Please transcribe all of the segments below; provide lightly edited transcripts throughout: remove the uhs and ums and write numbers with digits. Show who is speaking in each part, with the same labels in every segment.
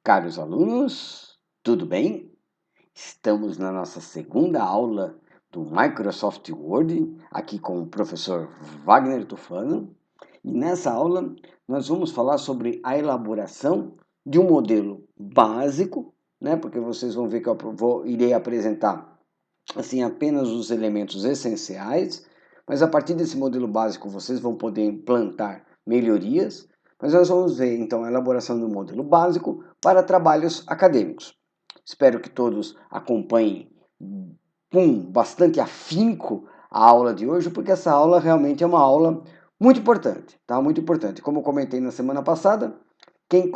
Speaker 1: Caros alunos, tudo bem? Estamos na nossa segunda aula do Microsoft Word, aqui com o professor Wagner Tufano. E nessa aula nós vamos falar sobre a elaboração de um modelo básico, né? Porque vocês vão ver que irei apresentar assim apenas os elementos essenciais, mas a partir desse modelo básico vocês vão poder implantar melhorias. Mas nós vamos ver então a elaboração do modelo básico para trabalhos acadêmicos. Espero que todos acompanhem com bastante afinco a aula de hoje, porque essa aula realmente é uma aula muito importante, tá? Muito importante. Como eu comentei na semana passada, quem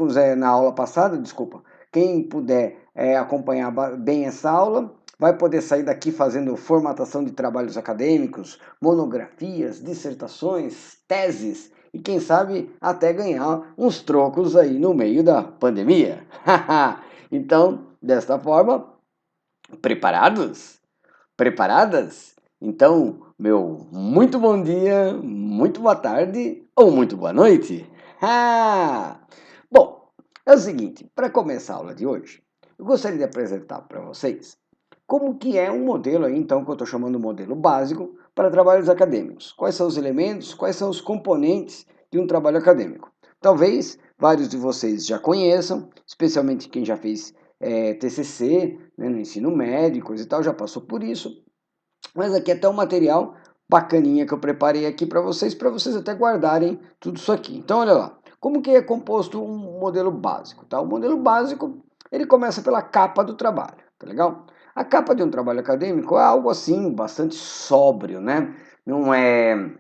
Speaker 1: puder acompanhar bem essa aula, vai poder sair daqui fazendo formatação de trabalhos acadêmicos, monografias, dissertações, teses e quem sabe até ganhar uns trocos aí no meio da pandemia. Então, desta forma, preparados? Preparadas? Então, meu muito bom dia, muito boa tarde ou muito boa noite. Bom, é o seguinte, para começar a aula de hoje, eu gostaria de apresentar para vocês como que é um modelo aí, então, que eu estou chamando de modelo básico para trabalhos acadêmicos. Quais são os elementos, quais são os componentes de um trabalho acadêmico. Talvez vários de vocês já conheçam, especialmente quem já fez TCC, né, no ensino médio, coisa e tal, já passou por isso. Mas aqui até um material bacaninha que eu preparei aqui para vocês até guardarem tudo isso aqui. Então, olha lá, como que é composto um modelo básico, tá? O modelo básico, ele começa pela capa do trabalho, tá legal? A capa de um trabalho acadêmico é algo assim, bastante sóbrio, né? Não é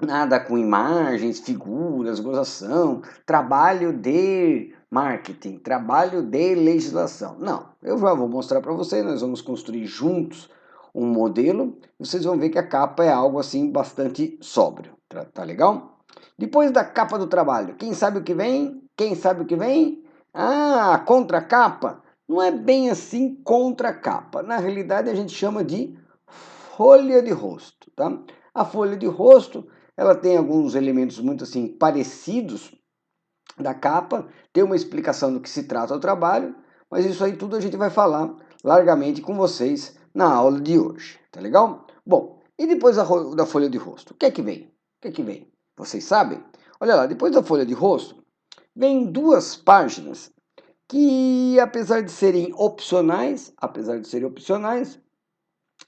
Speaker 1: nada com imagens, figuras, gozação, trabalho de marketing, trabalho de legislação. Não, eu já vou mostrar para vocês, nós vamos construir juntos um modelo, vocês vão ver que a capa é algo assim bastante sóbrio, tá legal? Depois da capa do trabalho, quem sabe o que vem? Quem sabe o que vem? Ah, contracapa. Não é bem assim contracapa. Na realidade a gente chama de folha de rosto, tá? A folha de rosto, ela tem alguns elementos muito assim parecidos da capa, tem uma explicação do que se trata o trabalho, mas isso aí tudo a gente vai falar largamente com vocês na aula de hoje, tá legal? Bom, e depois da folha de rosto, o que é que vem? O que é que vem? Vocês sabem? Olha lá, depois da folha de rosto, vem duas páginas que, apesar de serem opcionais,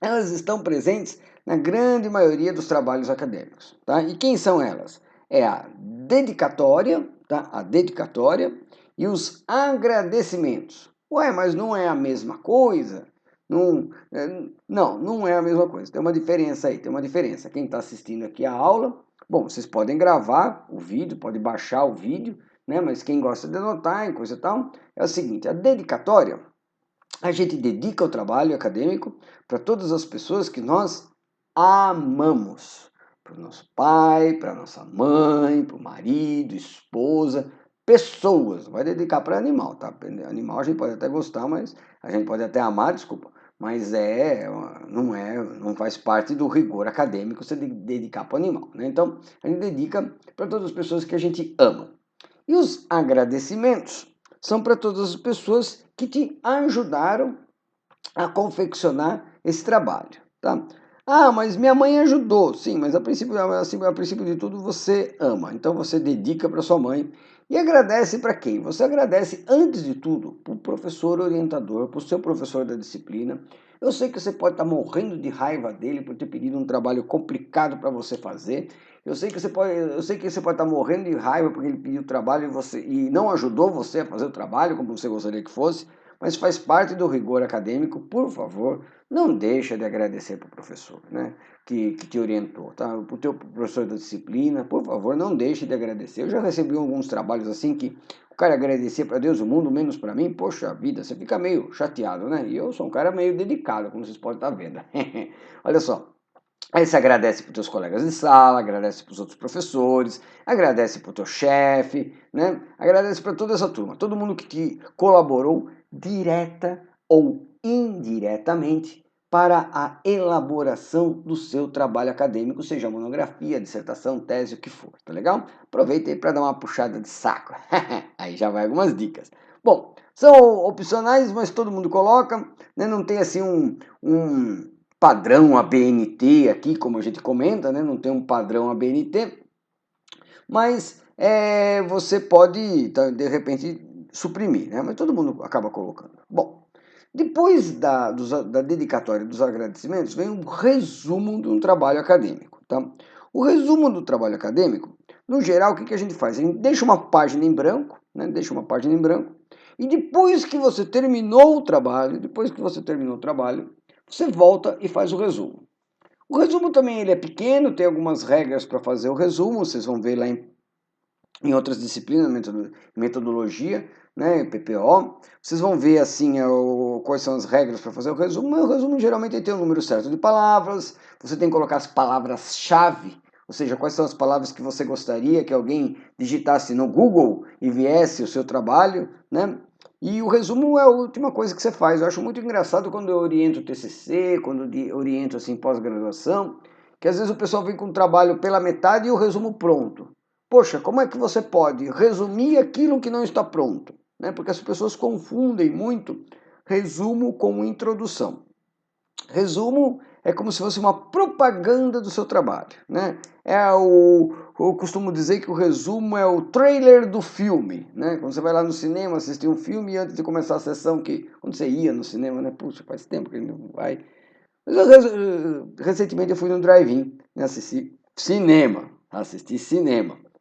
Speaker 1: elas estão presentes na grande maioria dos trabalhos acadêmicos, tá? E quem são elas? É a dedicatória, tá? A dedicatória e os agradecimentos. Ué, mas não é a mesma coisa? Não é a mesma coisa. Tem uma diferença aí, tem uma diferença. Quem está assistindo aqui a aula, bom, vocês podem gravar o vídeo, pode baixar o vídeo, né? Mas quem gosta de anotar e coisa e tal, é o seguinte, a dedicatória, a gente dedica o trabalho acadêmico para todas as pessoas que nós amamos. Para o nosso pai, para a nossa mãe, para o marido, esposa, pessoas. Não vai dedicar para animal, tá? Animal a gente pode até gostar, mas a gente pode até amar, desculpa. Mas não faz parte do rigor acadêmico você dedicar para o animal, né? Então, a gente dedica para todas as pessoas que a gente ama. E os agradecimentos são para todas as pessoas que te ajudaram a confeccionar esse trabalho, tá? Ah, mas minha mãe ajudou. Sim, mas a princípio de tudo você ama. Então você dedica para sua mãe e agradece para quem? Você agradece antes de tudo para o professor orientador, para o seu professor da disciplina. Eu sei que você pode estar morrendo de raiva dele por ter pedido um trabalho complicado para você fazer. Eu sei que você pode estar morrendo de raiva porque ele pediu trabalho e não ajudou você a fazer o trabalho como você gostaria que fosse, mas faz parte do rigor acadêmico. Por favor, não deixa de agradecer para o professor, né, que te orientou, tá? Para o teu professor da disciplina, por favor, não deixe de agradecer. Eu já recebi alguns trabalhos assim que o cara agradecia para Deus o mundo, menos para mim. Poxa vida, você fica meio chateado, né? E eu sou um cara meio dedicado, como vocês podem estar vendo. Olha só. Aí você agradece para os teus colegas de sala, agradece para os outros professores, agradece para o teu chefe, né? Agradece para toda essa turma, todo mundo que te colaborou direta ou indiretamente para a elaboração do seu trabalho acadêmico, seja monografia, dissertação, tese, o que for, tá legal? Aproveita aí para dar uma puxada de saco. Aí já vai algumas dicas. Bom, São opcionais, mas todo mundo coloca, né? Não tem assim um padrão ABNT aqui, como a gente comenta, né? Não tem um padrão ABNT, mas você pode, de repente, suprimir, né? Mas todo mundo acaba colocando. Bom, depois da dedicatória dos agradecimentos, vem um resumo de um trabalho acadêmico. Tá? O resumo do trabalho acadêmico, no geral, o que a gente faz? A gente deixa uma página em branco, né? Deixa uma página em branco, e depois que você terminou o trabalho, você volta e faz o resumo. O resumo também ele é pequeno, tem algumas regras para fazer o resumo, vocês vão ver lá em outras disciplinas, metodologia, né, PPO, vocês vão ver assim quais são as regras para fazer o resumo, mas o resumo geralmente tem um número certo de palavras, você tem que colocar as palavras-chave, ou seja, quais são as palavras que você gostaria que alguém digitasse no Google e viesse o seu trabalho, né? E o resumo é a última coisa que você faz. Eu acho muito engraçado quando eu oriento TCC, quando eu oriento assim pós-graduação, que às vezes o pessoal vem com o trabalho pela metade e o resumo pronto. Poxa, como é que você pode resumir aquilo que não está pronto? Né? Porque as pessoas confundem muito resumo com introdução. Resumo é como se fosse uma propaganda do seu trabalho. Né? Eu costumo dizer que o resumo é o trailer do filme. Né? Quando você vai lá no cinema assistir um filme e antes de começar a sessão, quando você ia no cinema, né? Puxa, faz tempo que ele não vai. Mas recentemente eu fui no drive-in, né? Assisti cinema.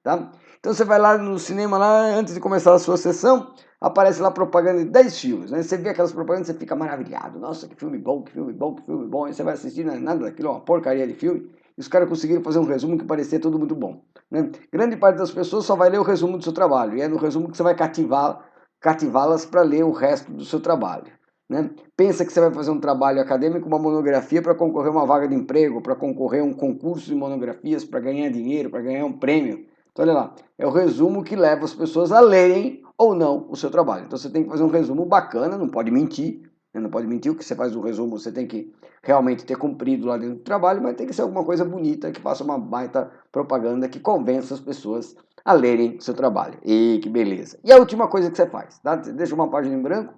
Speaker 1: Tá? Então você vai lá no cinema, lá antes de começar a sua sessão, aparece lá propaganda de 10 filmes. Né? Você vê aquelas propagandas e você fica maravilhado. Nossa, que filme bom, que filme bom, que filme bom. Aí você vai assistir, não é nada daquilo, é uma porcaria de filme. E os caras conseguiram fazer um resumo que parecia tudo muito bom. Né? Grande parte das pessoas só vai ler o resumo do seu trabalho. E é no resumo que você vai cativá-las para ler o resto do seu trabalho. Né? Pensa que você vai fazer um trabalho acadêmico, uma monografia para concorrer a uma vaga de emprego, para concorrer a um concurso de monografias, para ganhar dinheiro, para ganhar um prêmio. Então, olha lá, é o resumo que leva as pessoas a lerem ou não o seu trabalho. Então, você tem que fazer um resumo bacana, não pode mentir, né? Não pode mentir o que você faz no resumo, você tem que realmente ter cumprido lá dentro do trabalho, mas tem que ser alguma coisa bonita, que faça uma baita propaganda, que convença as pessoas a lerem o seu trabalho. E que beleza! E a última coisa que você faz, tá? Você deixa uma página em branco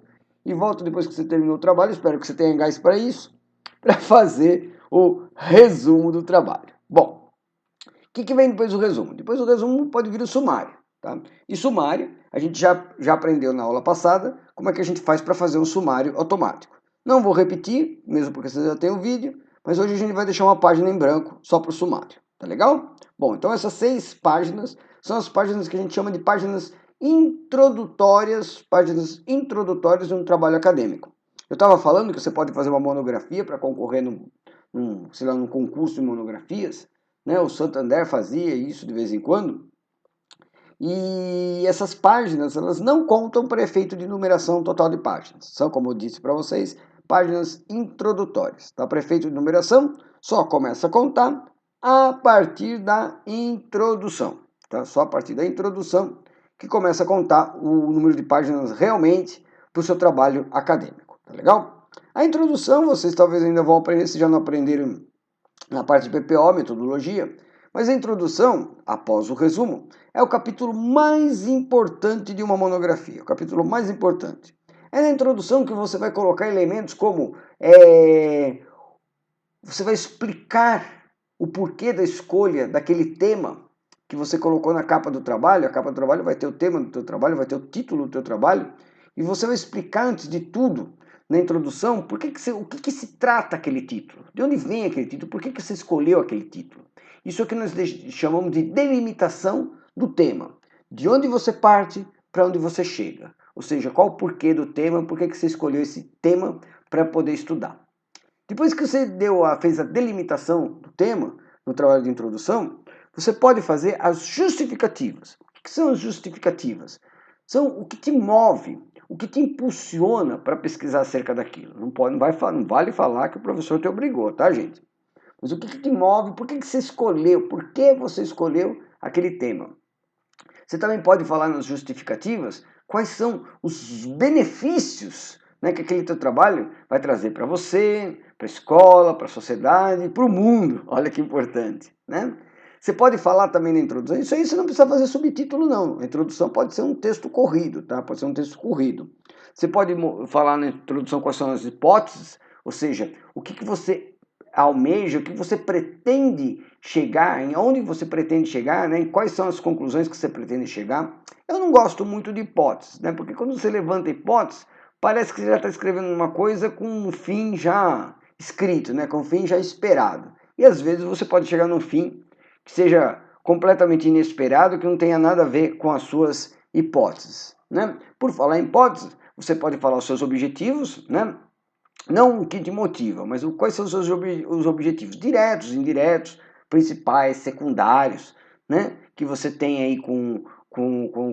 Speaker 1: e volta depois que você terminou o trabalho, espero que você tenha gás para isso, para fazer o resumo do trabalho. Bom, o que vem depois do resumo? Depois do resumo pode vir o sumário. Tá? E sumário, a gente já aprendeu na aula passada como é que a gente faz para fazer um sumário automático. Não vou repetir, mesmo porque você já tem o vídeo, mas hoje a gente vai deixar uma página em branco só para o sumário. Tá legal? Bom, então essas 6 páginas são as páginas que a gente chama de páginas introdutórias de um trabalho acadêmico. Eu estava falando que você pode fazer uma monografia para concorrer num concurso de monografias, né? O Santander fazia isso de vez em quando. E essas páginas, elas não contam para efeito de numeração total de páginas. São, como eu disse para vocês, páginas introdutórias. Tá? Para efeito de numeração, só começa a contar a partir da introdução. Tá? Só a partir da introdução que começa a contar o número de páginas realmente para o seu trabalho acadêmico. Tá legal? A introdução, vocês talvez ainda vão aprender, se já não aprenderam na parte de PPO, metodologia, mas a introdução, após o resumo, é o capítulo mais importante de uma monografia, o capítulo mais importante. É na introdução que você vai colocar elementos como você vai explicar o porquê da escolha daquele tema que você colocou na capa do trabalho. A capa do trabalho vai ter o tema do teu trabalho, vai ter o título do teu trabalho, e você vai explicar antes de tudo na introdução o que se trata aquele título, de onde vem aquele título, por que você escolheu aquele título. Isso é o que nós chamamos de delimitação do tema, de onde você parte para onde você chega, ou seja, qual o porquê do tema, por que você escolheu esse tema para poder estudar. Depois que você fez a delimitação do tema no trabalho de introdução, você pode fazer as justificativas. O que são as justificativas? São o que te move, o que te impulsiona para pesquisar acerca daquilo. Não vale falar que o professor te obrigou, tá, gente? Mas o que te move, por que você escolheu, por que você escolheu aquele tema? Você também pode falar nas justificativas quais são os benefícios, né, que aquele teu trabalho vai trazer para você, para a escola, para a sociedade, para o mundo. Olha que importante, né? Você pode falar também na introdução, isso aí você não precisa fazer subtítulo não, a introdução pode ser um texto corrido, tá? Pode ser um texto corrido. Você pode falar na introdução quais são as hipóteses, ou seja, o que você almeja, o que você pretende chegar, em onde você pretende chegar, né? Em quais são as conclusões que você pretende chegar. Eu não gosto muito de hipóteses, né? Porque quando você levanta hipóteses, parece que você já está escrevendo uma coisa com um fim já escrito, né? Com um fim já esperado. E às vezes você pode chegar num fim que seja completamente inesperado, que não tenha nada a ver com as suas hipóteses, né? Por falar em hipóteses, você pode falar os seus objetivos, né? Não o que te motiva, mas quais são os seus os objetivos diretos, indiretos, principais, secundários, né? Que você tem aí com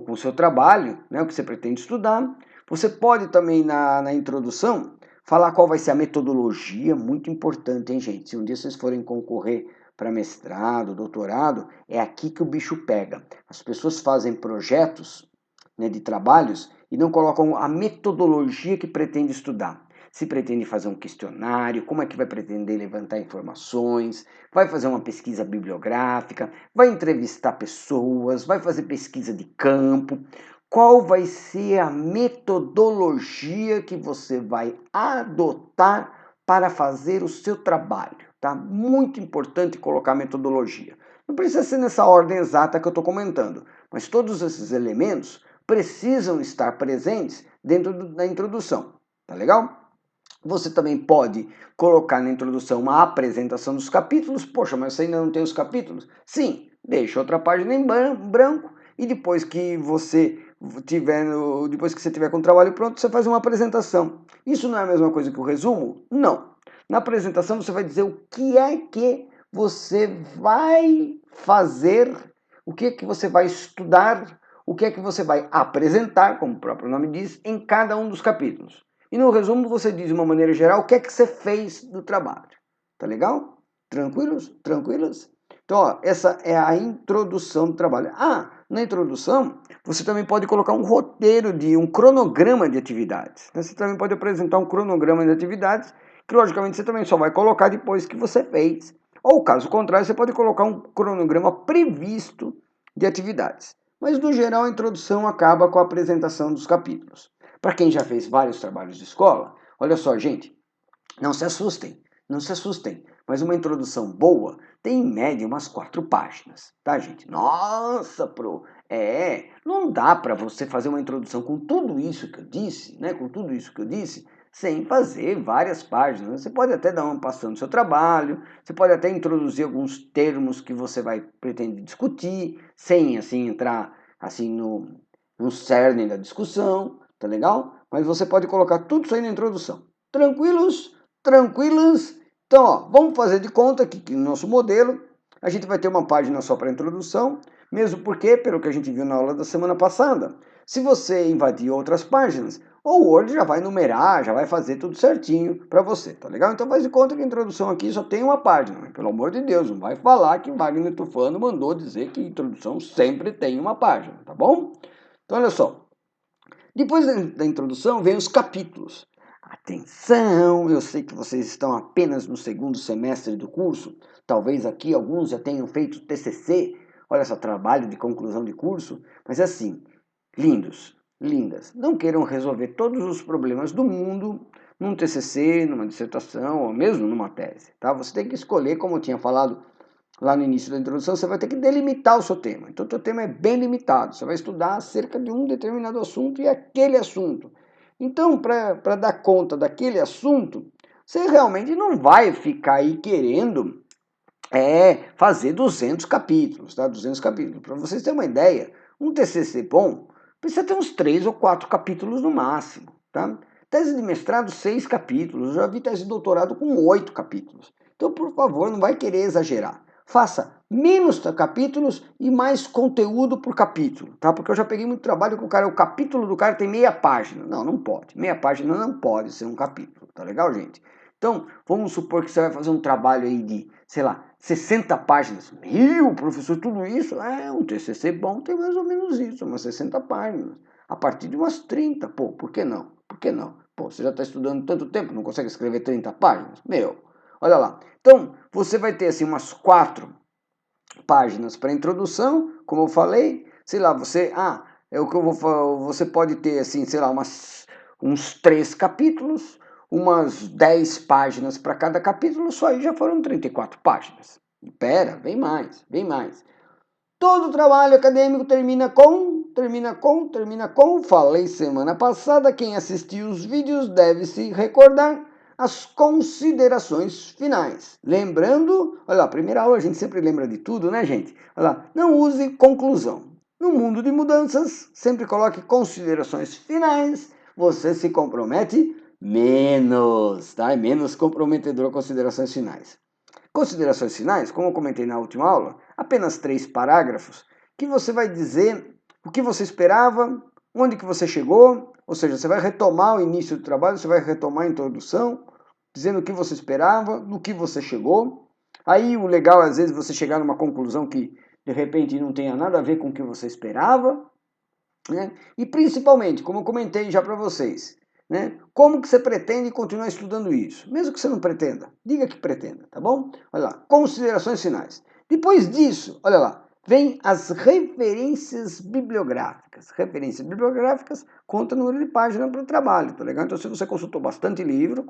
Speaker 1: o seu trabalho, né? O que você pretende estudar. Você pode também, na introdução, falar qual vai ser a metodologia, muito importante, hein, gente? Se um dia vocês forem concorrer para mestrado, doutorado, é aqui que o bicho pega. As pessoas fazem projetos, né, de trabalhos e não colocam a metodologia que pretende estudar. Se pretende fazer um questionário, como é que vai pretender levantar informações, vai fazer uma pesquisa bibliográfica, vai entrevistar pessoas, vai fazer pesquisa de campo. Qual vai ser a metodologia que você vai adotar para fazer o seu trabalho? Tá? Muito importante colocar metodologia. Não precisa ser nessa ordem exata que eu estou comentando, mas todos esses elementos precisam estar presentes dentro da introdução. Tá legal? Você também pode colocar na introdução uma apresentação dos capítulos. Poxa, mas você ainda não tem os capítulos? Sim, deixa outra página em branco e depois que você tiver com o trabalho pronto, você faz uma apresentação. Isso não é a mesma coisa que o resumo? Não. Na apresentação você vai dizer o que é que você vai fazer, o que é que você vai estudar, o que é que você vai apresentar, como o próprio nome diz, em cada um dos capítulos. E no resumo você diz de uma maneira geral o que é que você fez do trabalho. Tá legal? Tranquilos? Tranquilas? Então, ó, essa é a introdução do trabalho. Ah, na introdução, você também pode colocar um roteiro um cronograma de atividades. Você também pode apresentar um cronograma de atividades, que logicamente você também só vai colocar depois que você fez. Ou caso contrário, você pode colocar um cronograma previsto de atividades. Mas no geral, a introdução acaba com a apresentação dos capítulos. Para quem já fez vários trabalhos de escola, olha só, gente, não se assustem, não se assustem, mas uma introdução boa tem em média umas 4 páginas, tá, gente? Nossa, não dá para você fazer uma introdução com tudo isso que eu disse, né? Com tudo isso que eu disse, sem fazer várias páginas. Você pode até dar uma passando no seu trabalho, você pode até introduzir alguns termos que você vai pretender discutir, sem assim entrar assim no cerne da discussão, tá legal? Mas você pode colocar tudo isso aí na introdução. Tranquilos? Tranquilas? Então, ó, vamos fazer de conta que no nosso modelo a gente vai ter uma página só para introdução, mesmo porque, pelo que a gente viu na aula da semana passada, se você invadir outras páginas, o Word já vai numerar, já vai fazer tudo certinho para você, tá legal? Então faz de conta que a introdução aqui só tem uma página, mas, pelo amor de Deus, não vai falar que Wagner Tufano mandou dizer que a introdução sempre tem uma página, tá bom? Então olha só, depois da introdução vem os capítulos. Atenção, eu sei que vocês estão apenas no segundo semestre do curso, talvez aqui alguns já tenham feito TCC, olha só, trabalho de conclusão de curso, mas assim, lindos, lindas, não queiram resolver todos os problemas do mundo num TCC, numa dissertação ou mesmo numa tese, tá? Você tem que escolher, como eu tinha falado lá no início da introdução, você vai ter que delimitar o seu tema. Então, o seu tema é bem limitado. Você vai estudar acerca de um determinado assunto e aquele assunto. Então, para dar conta daquele assunto, você realmente não vai ficar aí querendo fazer 200 capítulos, tá? 200 capítulos. Para vocês terem uma ideia, um TCC bom precisa ter uns 3 ou 4 capítulos no máximo, tá? Tese de mestrado, 6 capítulos. Eu já vi tese de doutorado com 8 capítulos. Então, por favor, não vai querer exagerar. Faça menos capítulos e mais conteúdo por capítulo, tá? Porque eu já peguei muito trabalho com o cara, o capítulo do cara tem meia página. Não, não pode. Meia página não pode ser um capítulo, tá legal, gente? Então, vamos supor que você vai fazer um trabalho aí de, sei lá, 60 páginas. Professor, tudo isso? Um TCC bom tem mais ou menos isso, umas 60 páginas. A partir de umas 30, pô, por que não? Por que não? Pô, você já está estudando tanto tempo, não consegue escrever 30 páginas? Olha lá. Então, você vai ter assim umas 4 páginas para introdução, como eu falei, sei lá, você, é o que eu vou, você pode ter assim, sei lá, uns 3 capítulos, umas 10 páginas para cada capítulo, só aí já foram 34 páginas. Pera, vem mais, vem mais. Todo trabalho acadêmico termina com, falei semana passada, quem assistiu os vídeos deve se recordar as considerações finais. Lembrando, olha lá, primeira aula a gente sempre lembra de tudo, né, gente? Olha lá, não use conclusão. No mundo de mudanças, sempre coloque considerações finais, você se compromete menos, tá? É menos comprometedor considerações finais. Considerações finais, como eu comentei na última aula, apenas 3 parágrafos, que você vai dizer o que você esperava, onde que você chegou, ou seja, você vai retomar o início do trabalho, você vai retomar a introdução, dizendo o que você esperava, no que você chegou. Aí o legal é, às vezes, você chegar numa conclusão que, de repente, não tenha nada a ver com o que você esperava, né? E principalmente, como eu comentei já para vocês, né? Como que você pretende continuar estudando isso? Mesmo que você não pretenda, diga que pretenda, tá bom? Olha lá, considerações finais. Depois disso, olha lá, vem as referências bibliográficas. Referências bibliográficas conta o número de páginas para o trabalho, tá legal? Então, se você consultou bastante livro,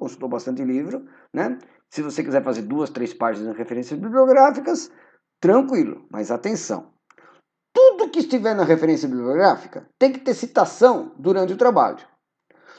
Speaker 1: né? Se você quiser fazer 2, 3 páginas de referências bibliográficas, tranquilo, mas atenção. Tudo que estiver na referência bibliográfica tem que ter citação durante o trabalho.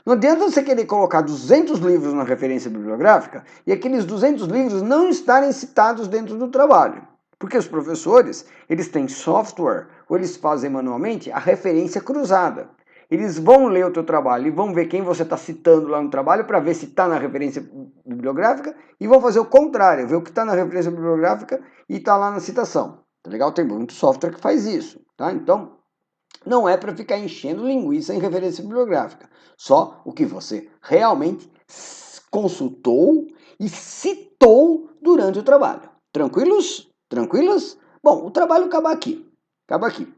Speaker 1: Não adianta você querer colocar 200 livros na referência bibliográfica e aqueles 200 livros não estarem citados dentro do trabalho. Porque os professores, eles têm software, ou eles fazem manualmente a referência cruzada. Eles vão ler o teu trabalho e vão ver quem você está citando lá no trabalho para ver se está na referência bibliográfica e vão fazer o contrário, ver o que está na referência bibliográfica e está lá na citação. Tá legal? Tem muito software que faz isso, tá? Então, não é para ficar enchendo linguiça em referência bibliográfica. Só o que você realmente consultou e citou durante o trabalho. Tranquilos? Tranquilas? Bom, o trabalho acaba aqui. Acaba aqui.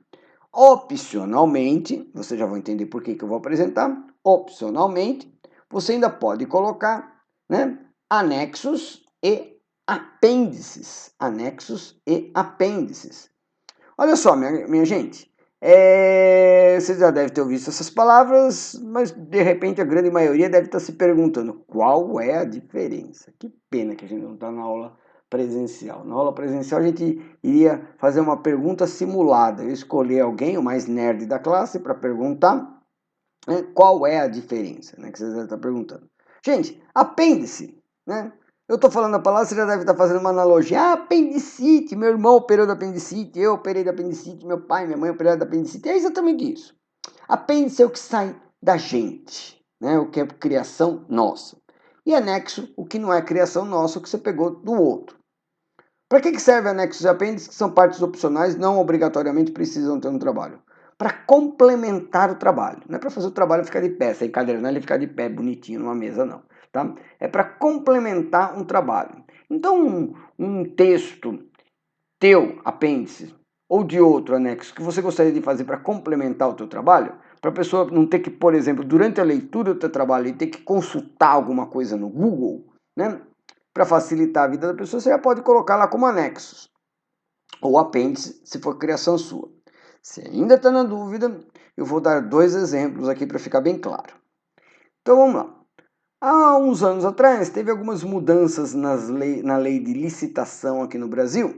Speaker 1: Opcionalmente, você já vai entender por que eu vou apresentar. Opcionalmente, você ainda pode colocar, né, anexos e apêndices. Anexos e apêndices. Olha só, minha gente, você já deve ter ouvido essas palavras, mas de repente a grande maioria deve estar se perguntando qual é a diferença. Que pena que a gente não está na aula presencial. Na aula presencial a gente iria fazer uma pergunta simulada. Eu escolhi alguém, o mais nerd da classe, para perguntar, né, qual é a diferença, né, que vocês devem estar perguntando. Gente, apêndice, né? Eu estou falando a palavra, você já deve estar fazendo uma analogia. Ah, apendicite, meu irmão operou da apendicite, eu operei da apendicite, meu pai, minha mãe operaram da apendicite. É exatamente isso. Apêndice é o que sai da gente, né? O que é criação nossa. E anexo, o que não é criação nossa, o que você pegou do outro. Para que serve anexos e apêndices, que são partes opcionais, não obrigatoriamente precisam ter no trabalho? Para complementar o trabalho. Não é para fazer o trabalho ficar de pé, sem cadeira, não é ele ficar de pé bonitinho numa mesa, não. Tá? É para complementar um trabalho. Então, um texto teu, apêndice, ou de outro anexo, que você gostaria de fazer para complementar o teu trabalho, para a pessoa não ter que, por exemplo, durante a leitura do teu trabalho, ter que consultar alguma coisa no Google, né? Para facilitar a vida da pessoa, você já pode colocar lá como anexos, ou apêndice, se for criação sua. Se ainda está na dúvida, eu vou dar 2 exemplos aqui para ficar bem claro. Então vamos lá. Há uns anos atrás, teve algumas mudanças na lei de licitação aqui no Brasil.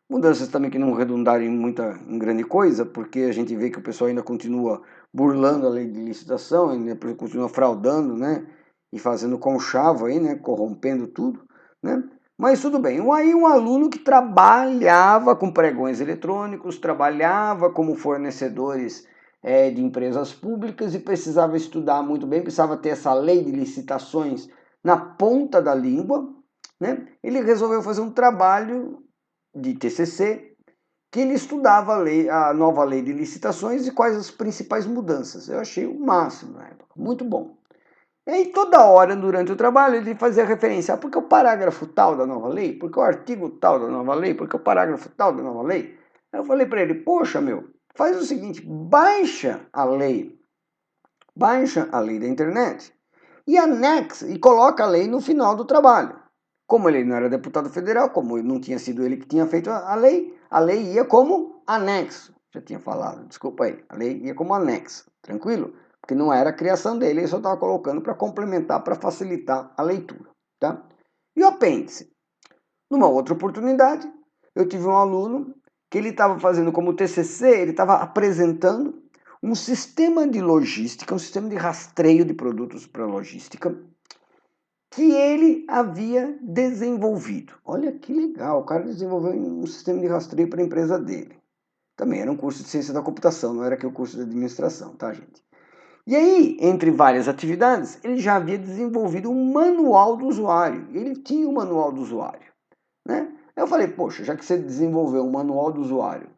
Speaker 1: Mudanças também que não redundaram em grande coisa, porque a gente vê que o pessoal ainda continua burlando a lei de licitação, ainda continua fraudando, né? E fazendo conchavo aí, né? Corrompendo tudo, né? Mas tudo bem. Aí um aluno que trabalhava com pregões eletrônicos, trabalhava como fornecedores de empresas públicas e precisava estudar muito bem, precisava ter essa lei de licitações na ponta da língua, né? Ele resolveu fazer um trabalho de TCC que ele estudava a nova lei de licitações e quais as principais mudanças. Eu achei o máximo na época, muito bom. E aí toda hora durante o trabalho ele fazia referência, porque o parágrafo tal da nova lei, porque o artigo tal da nova lei, porque o parágrafo tal da nova lei. Aí eu falei para ele, poxa meu, faz o seguinte, baixa a lei da internet e anexa e coloca a lei no final do trabalho. Como ele não era deputado federal, como não tinha sido ele que tinha feito a lei ia como anexo. Já tinha falado, desculpa aí. A lei ia como anexo, tranquilo? Porque não era a criação dele, ele só estava colocando para complementar, para facilitar a leitura, tá? E o apêndice? Numa outra oportunidade, eu tive um aluno que ele estava fazendo como TCC, ele estava apresentando um sistema de logística, um sistema de rastreio de produtos para logística, que ele havia desenvolvido. Olha que legal, o cara desenvolveu um sistema de rastreio para a empresa dele. Também era um curso de ciência da computação, não era aqui o curso de administração, tá, gente? E aí, entre várias atividades, ele já havia desenvolvido um manual do usuário. Ele tinha um manual do usuário, né? Eu falei, poxa, já que você desenvolveu um manual do usuário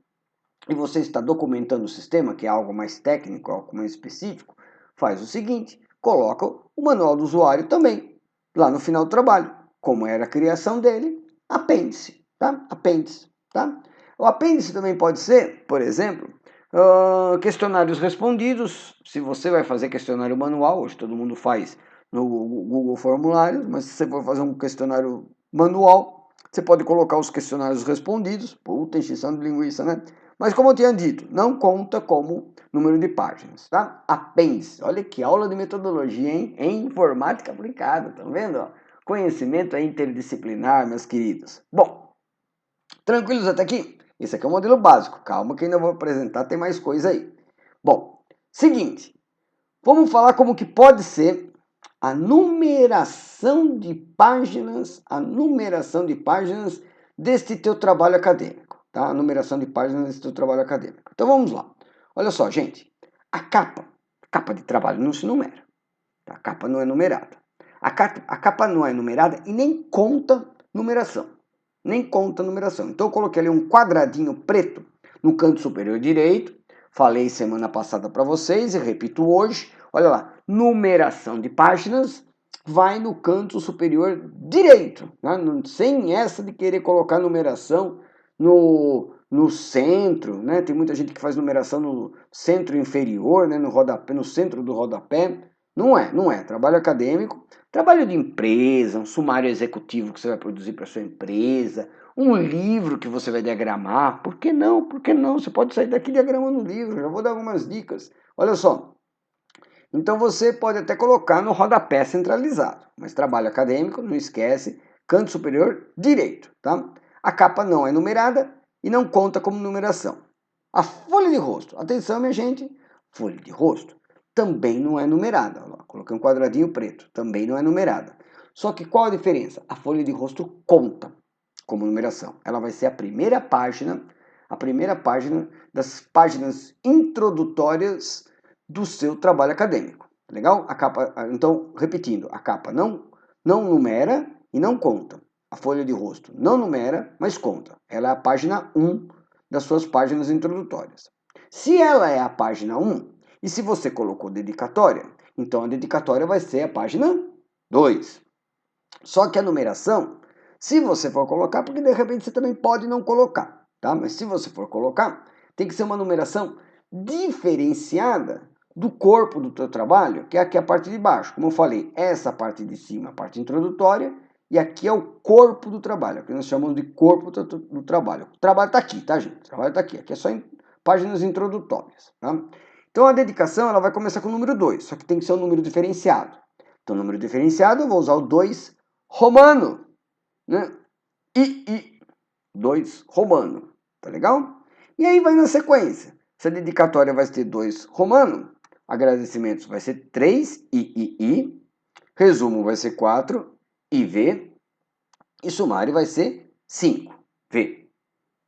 Speaker 1: e você está documentando o sistema, que é algo mais técnico, algo mais específico, faz o seguinte, coloca o manual do usuário também, lá no final do trabalho. Como era a criação dele, apêndice, tá? Apêndice, tá? O apêndice também pode ser, por exemplo, questionários respondidos. Se você vai fazer questionário manual, hoje todo mundo faz no Google Formulários, mas se você for fazer um questionário manual, você pode colocar os questionários respondidos. Puta encheção de linguiça, né? Mas como eu tinha dito, não conta como número de páginas, tá? Apêndice. Olha que aula de metodologia, hein? Em informática aplicada, tá vendo? Conhecimento é interdisciplinar, meus queridos. Bom, tranquilos até aqui? Esse aqui é o modelo básico. Calma que ainda vou apresentar, tem mais coisa aí. Bom, seguinte. Vamos falar como que pode ser a numeração de páginas, deste teu trabalho acadêmico, tá? A numeração de páginas desse teu trabalho acadêmico. Então vamos lá. Olha só, gente. A capa de trabalho não se numera. A capa não é numerada. A capa não é numerada e nem conta numeração. Nem conta numeração. Então eu coloquei ali um quadradinho preto no canto superior direito. Falei semana passada para vocês e repito hoje. Olha lá, numeração de páginas vai no canto superior direito. Né? Sem essa de querer colocar numeração no centro. Né? Tem muita gente que faz numeração no centro inferior, né? No rodapé, no centro do rodapé. Não é. Trabalho acadêmico, trabalho de empresa, um sumário executivo que você vai produzir para sua empresa, um livro que você vai diagramar. Por que não? Por que não? Você pode sair daqui diagramando um livro. Já vou dar algumas dicas. Olha só. Então você pode até colocar no rodapé centralizado, mas trabalho acadêmico, não esquece, canto superior direito, tá? A capa não é numerada e não conta como numeração. A folha de rosto, atenção minha gente, folha de rosto também não é numerada. Coloquei um quadradinho preto, também não é numerada. Só que qual a diferença? A folha de rosto conta como numeração. Ela vai ser a primeira página das páginas introdutórias do seu trabalho acadêmico. Legal? A capa, então, repetindo, a capa não numera e não conta. A folha de rosto não numera, mas conta. Ela é a página 1 das suas páginas introdutórias. Se ela é a página 1, e se você colocou dedicatória, então a dedicatória vai ser a página 2. Só que a numeração, se você for colocar, porque de repente você também pode não colocar, tá? Mas se você for colocar, tem que ser uma numeração diferenciada do corpo do teu trabalho, que é aqui a parte de baixo. Como eu falei, essa parte de cima, a parte introdutória, e aqui é o corpo do trabalho, que nós chamamos de corpo do trabalho. O trabalho está aqui, tá, gente? O trabalho está aqui. Aqui é só em páginas introdutórias, tá? Então a dedicação ela vai começar com o número 2, só que tem que ser um número diferenciado. Então, número diferenciado, eu vou usar o 2 romano, né? 2 romano, tá legal? E aí vai na sequência. Se a dedicatória vai ser 2 romano, agradecimentos vai ser 3 I, resumo vai ser 4 IV e sumário vai ser 5 V.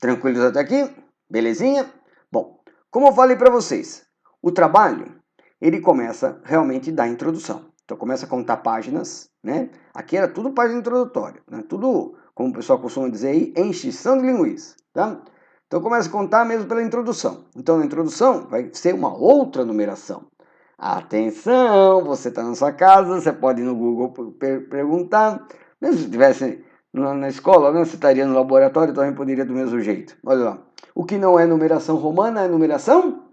Speaker 1: Tranquilos até aqui? Belezinha? Bom, como eu falei para vocês, o trabalho ele começa realmente da introdução. Então começa a contar páginas, né? Aqui era tudo página introdutória, né? Tudo, como o pessoal costuma dizer aí, encheção de linguiça, tá? Então começa a contar mesmo pela introdução. Então na introdução vai ser uma outra numeração. Atenção, você está na sua casa, você pode ir no Google perguntar. Mesmo se estivesse na escola, né, você estaria no laboratório, também poderia do mesmo jeito. Olha lá. O que não é numeração romana é numeração?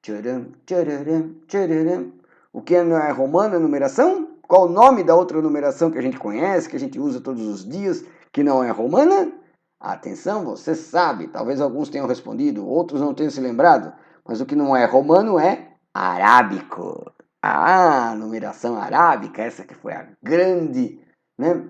Speaker 1: Tcharam, tcharam, tcharam. O que não é romano é numeração? Qual o nome da outra numeração que a gente conhece, que a gente usa todos os dias, que não é romana? Atenção, você sabe, talvez alguns tenham respondido, outros não tenham se lembrado, mas o que não é romano é arábico. Ah, numeração arábica, essa que foi a grande, né?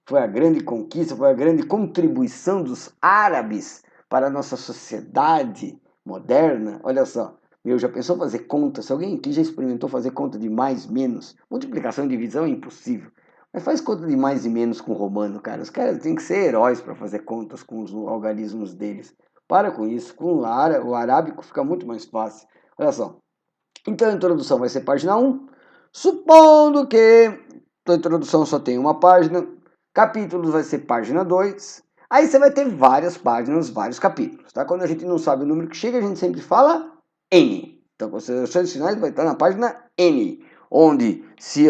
Speaker 1: Foi a grande conquista, foi a grande contribuição dos árabes para a nossa sociedade moderna. Olha só, meu, já pensou fazer conta? Se alguém aqui já experimentou fazer conta de mais, menos, multiplicação e divisão é impossível. Mas faz conta de mais e menos com o romano, cara. Os caras têm que ser heróis para fazer contas com os algarismos deles. Para com isso, com o arábico fica muito mais fácil. Olha só. Então a introdução vai ser página 1. Supondo que a introdução só tem uma página, capítulos vai ser página 2. Aí você vai ter várias páginas, vários capítulos. Tá? Quando a gente não sabe o número que chega, a gente sempre fala N. Então, considerações finais vai estar na página N, onde se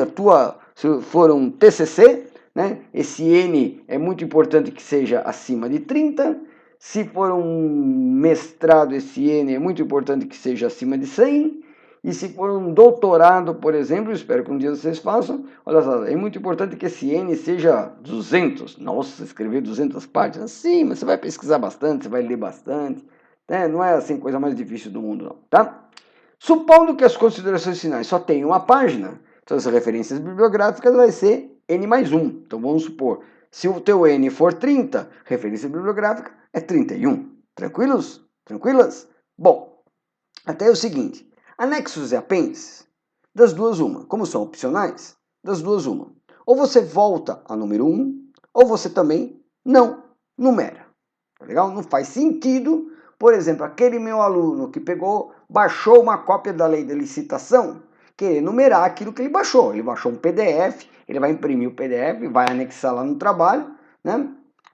Speaker 1: for um TCC, né, esse N é muito importante que seja acima de 30. Se for um mestrado, esse N é muito importante que seja acima de 100. E se for um doutorado, por exemplo, espero que um dia vocês façam, olha só, é muito importante que esse N seja 200. Nossa, escrever 200 páginas? Sim, mas você vai pesquisar bastante, você vai ler bastante. Né? Não é assim coisa mais difícil do mundo, não, tá? Supondo que as considerações finais só tenham uma página, então as referências bibliográficas vai ser N mais 1. Então vamos supor, se o teu N for 30, referência bibliográfica é 31. Tranquilos? Tranquilas? Bom, até o seguinte, anexos e apêndices, das duas uma. Como são opcionais, das duas uma. Ou você volta a número 1, ou você também não numera. Tá legal? Não faz sentido, por exemplo, aquele meu aluno que baixou uma cópia da lei da licitação, querer numerar aquilo que ele baixou. Ele baixou um PDF, ele vai imprimir o PDF, vai anexar lá no trabalho, né?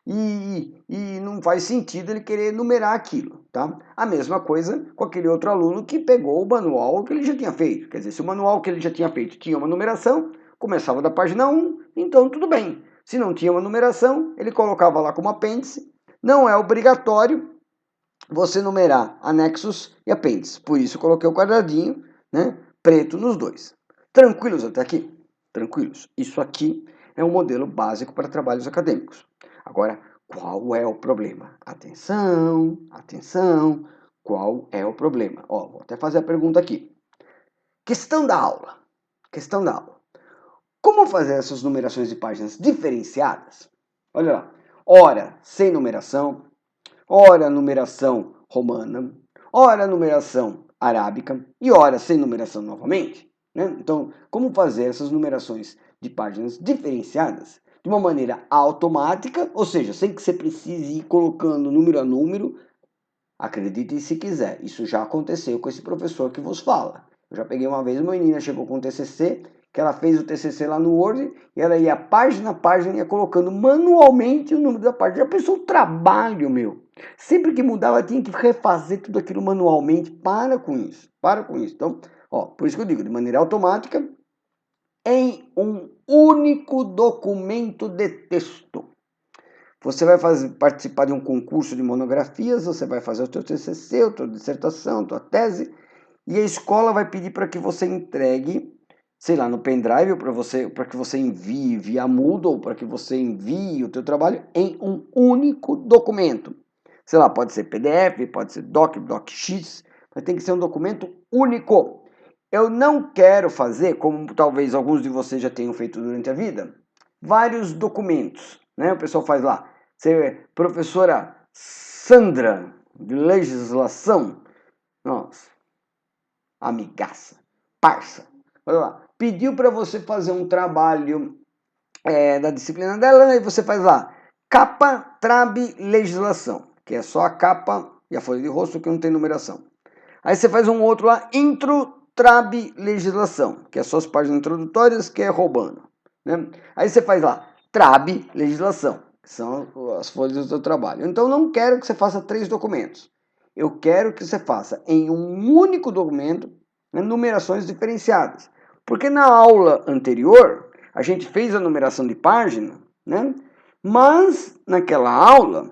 Speaker 1: E não faz sentido ele querer numerar aquilo, tá? A mesma coisa com aquele outro aluno que pegou o manual que ele já tinha feito. Quer dizer, se o manual que ele já tinha feito tinha uma numeração, começava da página 1, então tudo bem. Se não tinha uma numeração, ele colocava lá como apêndice. Não é obrigatório você numerar anexos e apêndices. Por isso eu coloquei o quadradinho, né, preto nos dois. Tranquilos até aqui? Tranquilos. Isso aqui é um modelo básico para trabalhos acadêmicos. Agora, qual é o problema? Atenção, atenção. Qual é o problema? Ó, vou até fazer a pergunta aqui. Questão da aula. Questão da aula. Como fazer essas numerações de páginas diferenciadas? Olha lá. Ora sem numeração, ora numeração romana, ora numeração arábica e ora sem numeração novamente. Né? Então, como fazer essas numerações de páginas diferenciadas de uma maneira automática, ou seja, sem que você precise ir colocando número a número? Acreditem se quiser, isso já aconteceu com esse professor que vos fala. Eu já peguei uma vez uma menina, chegou com um TCC, que ela fez o TCC lá no Word, e ela ia página a página, ia colocando manualmente o número da página. Já pensou o trabalho, meu? Sempre que mudava, tinha que refazer tudo aquilo manualmente. Para com isso, para com isso. Então, ó, por isso que eu digo, de maneira automática, em um único documento de texto. Você vai participar de um concurso de monografias, você vai fazer o teu TCC, a tua dissertação, a tua tese, e a escola vai pedir para que você entregue, sei lá, no pendrive, para que você envie via Moodle, para que você envie o teu trabalho em um único documento. Sei lá, pode ser PDF, pode ser DocX, mas tem que ser um documento único. Eu não quero fazer, como talvez alguns de vocês já tenham feito durante a vida, vários documentos, né? O pessoal faz lá, professora Sandra, de legislação, nossa, amigaça, parça, olha lá, pediu para você fazer um trabalho da disciplina dela, e você faz lá, capa, trabe, legislação, que é só a capa e a folha de rosto que não tem numeração. Aí você faz um outro lá, intro, trabe, legislação, que é só as páginas introdutórias, que é roubando. Né? Aí você faz lá, trabe, legislação, que são as folhas do seu trabalho. Então não quero que você faça 3 documentos. Eu quero que você faça em um único documento, né, numerações diferenciadas. Porque na aula anterior, a gente fez a numeração de página, né? Mas naquela aula,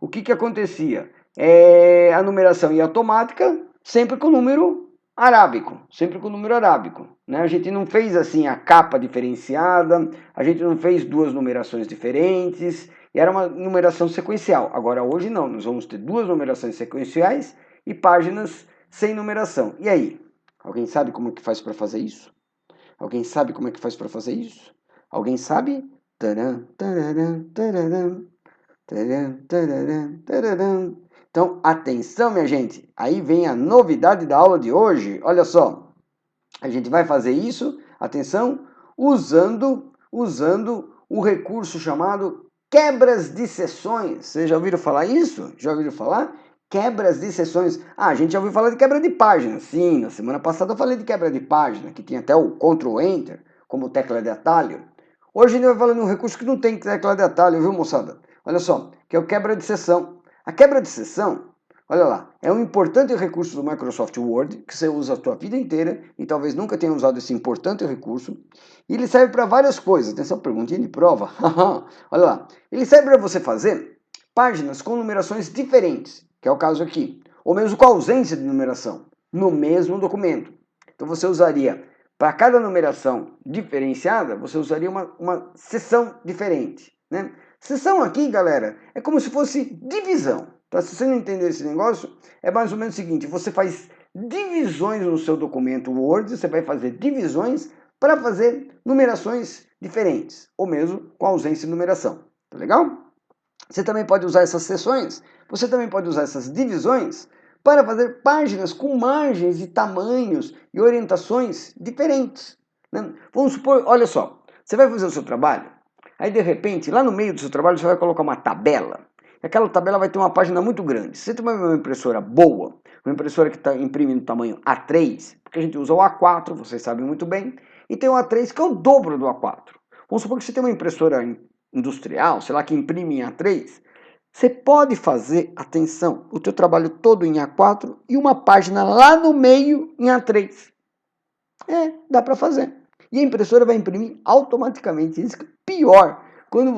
Speaker 1: o que acontecia? A numeração ia automática, sempre com o número Arábico, sempre com número arábico, né? A gente não fez assim a capa diferenciada, a gente não fez duas numerações diferentes, e era uma numeração sequencial. Agora hoje não, nós vamos ter duas numerações sequenciais e páginas sem numeração. E aí? Alguém sabe como é que faz para fazer isso? Alguém sabe como é que faz para fazer isso? Alguém sabe? Taran, tararam, tararam, taran, tararam, tararam. Então, atenção, minha gente. Aí vem a novidade da aula de hoje. Olha só. A gente vai fazer isso, atenção, usando o recurso chamado quebras de seções. Vocês já ouviram falar isso? Já ouviram falar? Quebras de seções. Ah, a gente já ouviu falar de quebra de página. Sim, na semana passada eu falei de quebra de página, que tinha até o Ctrl Enter como tecla de atalho. Hoje a gente vai falar de um recurso que não tem tecla de atalho, viu, moçada? Olha só, que é o quebra de seção. A quebra de seção, olha lá, é um importante recurso do Microsoft Word que você usa a sua vida inteira e talvez nunca tenha usado esse importante recurso. E ele serve para várias coisas. Atenção, perguntinha de prova. Olha lá, ele serve para você fazer páginas com numerações diferentes, que é o caso aqui, ou mesmo com ausência de numeração, no mesmo documento. Então você usaria, para cada numeração diferenciada, você usaria uma seção diferente, né? Seção aqui, galera, é como se fosse divisão. Tá? Se você não entender esse negócio, é mais ou menos o seguinte, você faz divisões no seu documento Word, você vai fazer divisões para fazer numerações diferentes, ou mesmo com ausência de numeração. Tá legal? Você também pode usar essas seções, você também pode usar essas divisões para fazer páginas com margens e tamanhos e orientações diferentes. Né? Vamos supor, olha só, você vai fazer o seu trabalho, aí de repente, lá no meio do seu trabalho, você vai colocar uma tabela. Aquela tabela vai ter uma página muito grande. Se você tem uma impressora boa, uma impressora que está imprimindo tamanho A3, porque a gente usa o A4, vocês sabem muito bem, e tem o A3 que é o dobro do A4. Vamos supor que você tem uma impressora industrial, sei lá, que imprime em A3, você pode fazer, atenção, o teu trabalho todo em A4 e uma página lá no meio em A3. Dá para fazer. E a impressora vai imprimir automaticamente. Isso que é pior. Quando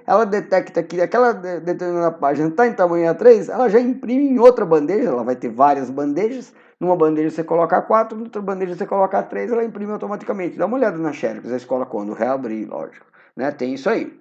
Speaker 1: ela detecta que aquela determinada página está em tamanho A3, ela já imprime em outra bandeja, ela vai ter várias bandejas. Numa bandeja você coloca A4, na outra bandeja você coloca A3, ela imprime automaticamente. Dá uma olhada na Xerox, a escola quando reabrir, lógico. Né? Tem isso aí.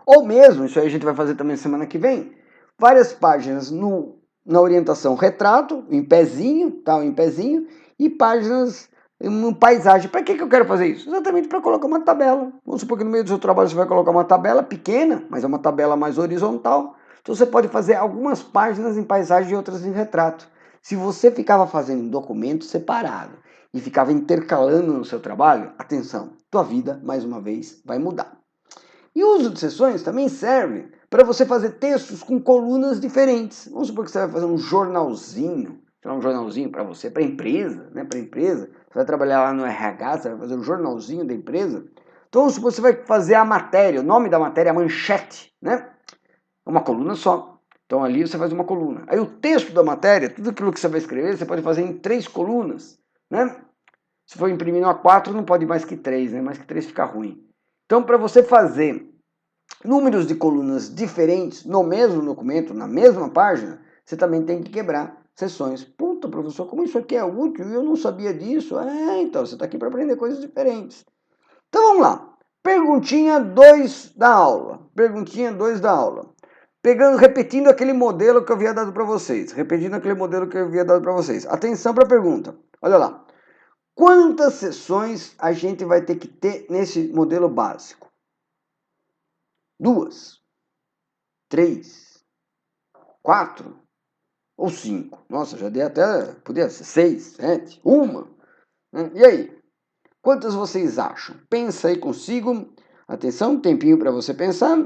Speaker 1: Ou mesmo, isso aí a gente vai fazer também semana que vem, várias páginas na orientação retrato, em pezinho, tá? Em pezinho, e páginas no paisagem. Para que eu quero fazer isso? Exatamente para colocar uma tabela. Vamos supor que no meio do seu trabalho você vai colocar uma tabela pequena, mas é uma tabela mais horizontal. Então você pode fazer algumas páginas em paisagem e outras em retrato. Se você ficava fazendo um documento separado e ficava intercalando no seu trabalho, atenção, tua vida, mais uma vez, vai mudar. E o uso de seções também serve para você fazer textos com colunas diferentes. Vamos supor que você vai fazer um jornalzinho para você, para a empresa, né? Para a empresa. Você vai trabalhar lá no RH, você vai fazer um jornalzinho da empresa. Então, vamos supor que você vai fazer a matéria, o nome da matéria é a manchete, né? É uma coluna só. Então, ali você faz uma coluna. Aí, o texto da matéria, tudo aquilo que você vai escrever, você pode fazer em 3 colunas, né? Se for imprimir no A4, não pode mais que 3, né? Mais que 3 fica ruim. Então, para você fazer números de colunas diferentes no mesmo documento, na mesma página, você também tem que quebrar seções. Puta, professor, como isso aqui é útil? Eu não sabia disso. Então, você está aqui para aprender coisas diferentes. Então, vamos lá. Perguntinha 2 da aula. Perguntinha 2 da aula. Repetindo aquele modelo que eu havia dado para vocês. Atenção para a pergunta. Olha lá. Quantas seções a gente vai ter que ter nesse modelo básico? 2, 3, 4 ou 5? Nossa, já dei até, podia ser 6, 7, 1. E aí? Quantas vocês acham? Pensa aí consigo. Atenção, tempinho para você pensar.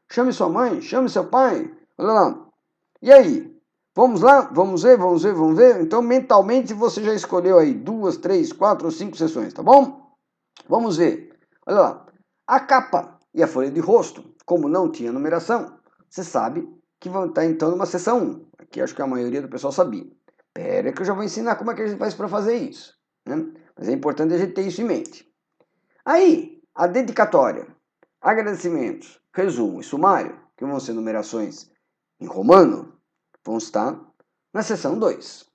Speaker 1: Chame sua mãe, chame seu pai. Olha lá. E aí? Vamos lá? Vamos ver? Então, mentalmente, você já escolheu aí 2, 3, 4 ou 5 sessões, tá bom? Vamos ver. Olha lá. A capa e a folha de rosto, como não tinha numeração, você sabe que vão estar então numa seção 1. Aqui acho que a maioria do pessoal sabia. Pera que eu já vou ensinar como é que a gente faz para fazer isso. Né? Mas é importante a gente ter isso em mente. Aí, a dedicatória, agradecimentos, resumo e sumário, que vão ser numerações em romano, vão estar na seção 2.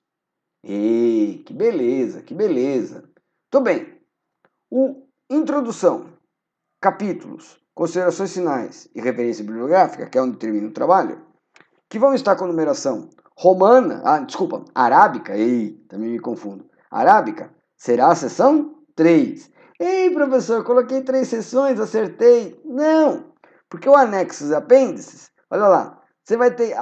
Speaker 1: E que beleza, que beleza. Tudo bem. O introdução, capítulos, considerações finais e referência bibliográfica, que é onde termina o trabalho, que vão estar com numeração romana, arábica, também me confundo. Arábica será a seção 3. Ei, professor, coloquei 3 seções, acertei. Não, porque o anexos e apêndices, olha lá, você vai ter,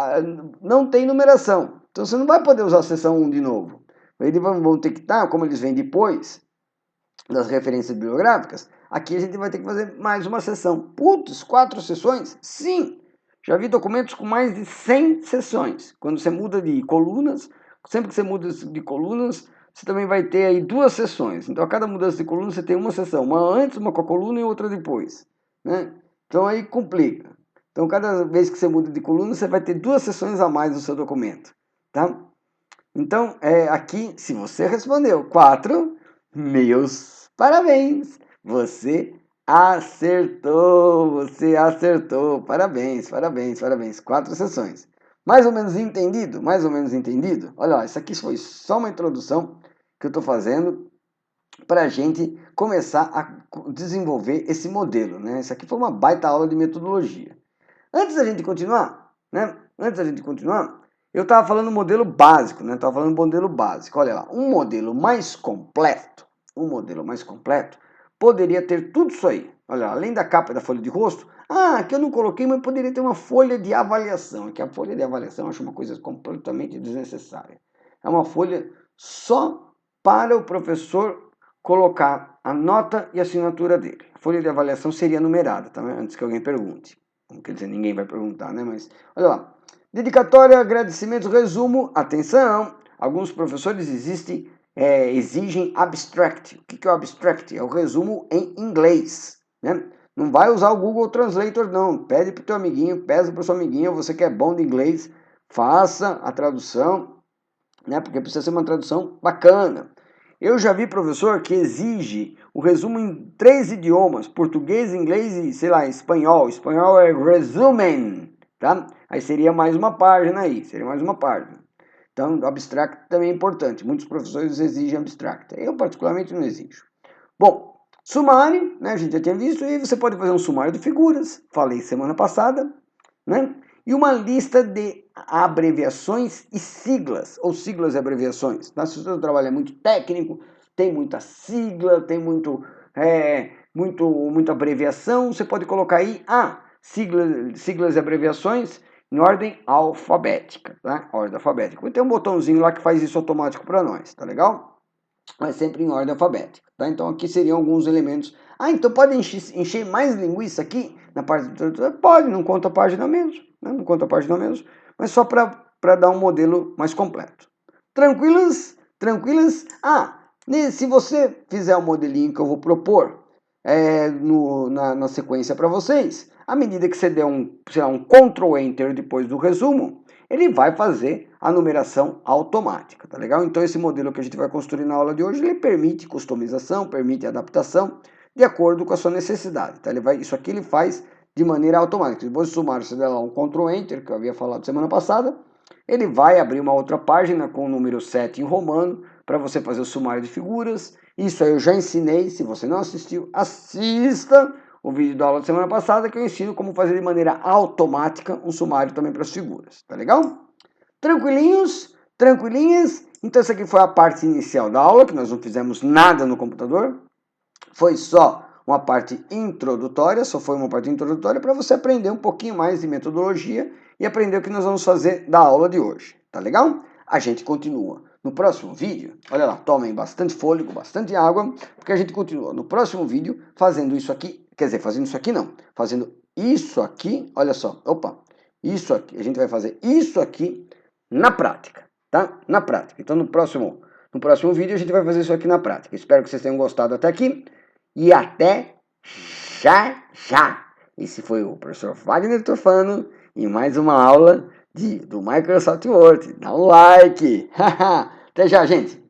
Speaker 1: não tem numeração. Então você não vai poder usar a seção 1 de novo. Eles vão ter que estar, como eles vêm depois das referências bibliográficas, aqui a gente vai ter que fazer mais uma seção. Putz, 4 sessões? Sim! Já vi documentos com mais de 100 sessões. Quando você muda de colunas, sempre que você muda de colunas, você também vai ter aí 2 sessões. Então, a cada mudança de coluna, você tem uma sessão. Uma antes, uma com a coluna e outra depois. Né? Então, aí complica. Então, cada vez que você muda de coluna, você vai ter 2 sessões a mais no seu documento. Tá? Então, aqui, se você respondeu 4, meus parabéns! Você acertou! Parabéns, parabéns, parabéns. 4 sessões. Mais ou menos entendido? Mais ou menos entendido? Olha lá, isso aqui foi só uma introdução que eu estou fazendo para a gente começar a desenvolver esse modelo, né? Isso aqui foi uma baita aula de metodologia. Antes da gente continuar, eu estava falando modelo básico, né? Olha lá, um modelo mais completo, poderia ter tudo isso aí. Olha lá, além da capa e da folha de rosto, que eu não coloquei, mas poderia ter uma folha de avaliação. Que a folha de avaliação eu acho uma coisa completamente desnecessária. É uma folha só para o professor colocar a nota e a assinatura dele. A folha de avaliação seria numerada, tá? Antes que alguém pergunte. Quer dizer, ninguém vai perguntar, né? Mas, olha lá. Dedicatória, agradecimentos, resumo. Atenção! Alguns professores exigem abstract. O que é o abstract? É o resumo em inglês, né? Não vai usar o Google Translator, não. Pede para o teu amiguinho, pesa para o seu amiguinho, você que é bom de inglês, faça a tradução, né? Porque precisa ser uma tradução bacana. Eu já vi professor que exige o resumo em 3 idiomas, português, inglês e, sei lá, espanhol. Espanhol é resumen, tá? Aí seria mais uma página aí, Então, abstract também é importante. Muitos professores exigem abstract. Eu, particularmente, não exijo. Bom, sumário, né? A gente já tinha visto. E você pode fazer um sumário de figuras. Falei semana passada, né? E uma lista de abreviações e siglas, ou siglas e abreviações. Tá? Se o seu trabalho é muito técnico, tem muita sigla, tem muita abreviação, você pode colocar aí siglas e abreviações em ordem alfabética, tá? Ordem alfabética. Tem um botãozinho lá que faz isso automático para nós, tá legal? Mas sempre em ordem alfabética, tá? Então aqui seriam alguns elementos. Então pode encher mais linguiça aqui na parte do introdutório? Pode, não conta a página mesmo, né? Não conta a página mesmo, mas só para dar um modelo mais completo. Tranquilas? Tranquilas? Se você fizer o modelinho que eu vou propor na sequência para vocês, à medida que você der um Ctrl Enter depois do resumo, ele vai fazer a numeração automática, tá legal? Então esse modelo que a gente vai construir na aula de hoje, ele permite customização, permite adaptação de acordo com a sua necessidade, tá? Isso aqui ele faz de maneira automática. Depois do sumário, você der lá um Ctrl Enter, que eu havia falado semana passada, ele vai abrir uma outra página com o número 7 em romano, para você fazer o sumário de figuras. Isso aí eu já ensinei, se você não assistiu, assista o vídeo da aula da semana passada, que eu ensino como fazer de maneira automática um sumário também para as figuras, tá legal? Tranquilinhos? Tranquilinhas? Então essa aqui foi a parte inicial da aula, que nós não fizemos nada no computador, foi só uma parte introdutória, para você aprender um pouquinho mais de metodologia e aprender o que nós vamos fazer da aula de hoje, tá legal? A gente continua no próximo vídeo. Olha lá, tomem bastante fôlego, bastante água, porque a gente continua no próximo vídeo fazendo isso aqui, fazendo isso aqui, olha só, isso aqui, a gente vai fazer isso aqui na prática, tá? Na prática. Então no próximo vídeo a gente vai fazer isso aqui na prática. Espero que vocês tenham gostado até aqui. E até já já! Esse foi o professor Wagner Tofano em mais uma aula do Microsoft Word. Dá um like! Até já, gente!